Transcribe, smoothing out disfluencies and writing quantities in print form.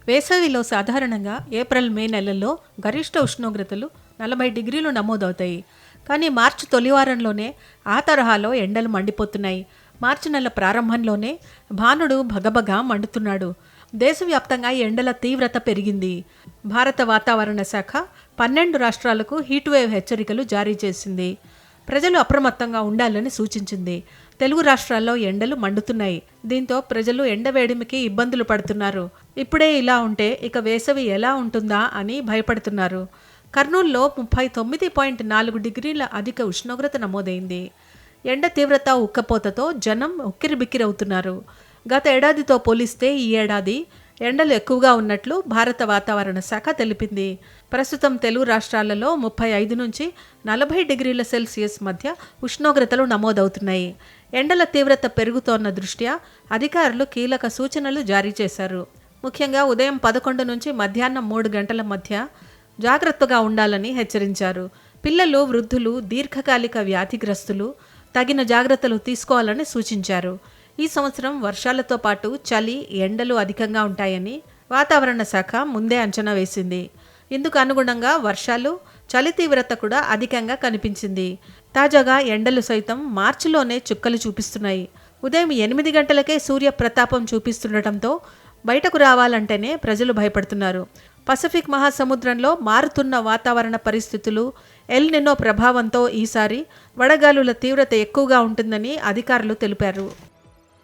వేసవిలో సాధారణంగా April May నెలల్లో గరిష్ట ఉష్ణోగ్రతలు 40 డిగ్రీలు నమోదవుతాయి. కానీ మార్చి తొలివారంలోనే ఆ తరహాలో ఎండలు మండిపోతున్నాయి. మార్చి నెల ప్రారంభంలోనే భానుడు భగభగా మండుతున్నాడు. దేశవ్యాప్తంగా ఎండల తీవ్రత పెరిగింది. భారత వాతావరణ శాఖ 12 రాష్ట్రాలకు హీట్వేవ్ హెచ్చరికలు జారీ చేసింది. ప్రజలు అప్రమత్తంగా ఉండాలని సూచించింది. తెలుగు రాష్ట్రాల్లో ఎండలు మండుతున్నాయి. దీంతో ప్రజలు ఎండవేడిమికి ఇబ్బందులు పడుతున్నారు. ఇప్పుడే ఇలా ఉంటే ఇక వేసవి ఎలా ఉంటుందా అని భయపడుతున్నారు. కర్నూలులో 39.4 డిగ్రీల అధిక ఉష్ణోగ్రత నమోదైంది. ఎండ తీవ్రత ఉక్కపోతతో జనం ఉక్కిరిబిక్కిరవుతున్నారు. గత ఏడాదితో పోలిస్తే ఈ ఏడాది ఎండలు ఎక్కువగా ఉన్నట్లు భారత వాతావరణ శాఖ తెలిపింది. ప్రస్తుతం తెలుగు రాష్ట్రాలలో 35 నుంచి 40 డిగ్రీల సెల్సియస్ మధ్య ఉష్ణోగ్రతలు నమోదవుతున్నాయి. ఎండల తీవ్రత పెరుగుతోన్న దృష్ట్యా అధికారులు కీలక సూచనలు జారీ చేశారు. ముఖ్యంగా ఉదయం 11 నుంచి మధ్యాహ్నం 3 గంటల మధ్య జాగ్రత్తగా ఉండాలని హెచ్చరించారు. పిల్లలు, వృద్ధులు, దీర్ఘకాలిక వ్యాధిగ్రస్తులు తగిన జాగ్రత్తలు తీసుకోవాలని సూచించారు. ఈ సంవత్సరం వర్షాలతో పాటు చలి, ఎండలు అధికంగా ఉంటాయని వాతావరణ శాఖ ముందే అంచనా వేసింది. ఇందుకు అనుగుణంగా వర్షాలు, చలి తీవ్రత కూడా అధికంగా కనిపించింది. తాజాగా ఎండలు సైతం మార్చిలోనే చుక్కలు చూపిస్తున్నాయి. ఉదయం 8 గంటలకే సూర్య ప్రతాపం చూపిస్తుండటంతో బయటకు రావాలంటేనే ప్రజలు భయపడుతున్నారు. పసిఫిక్ మహాసముద్రంలో మారుతున్న వాతావరణ పరిస్థితులు, ఎల్ నినో ప్రభావంతో ఈసారి వడగాలుల తీవ్రత ఎక్కువగా ఉంటుందని అధికారులు తెలిపారు.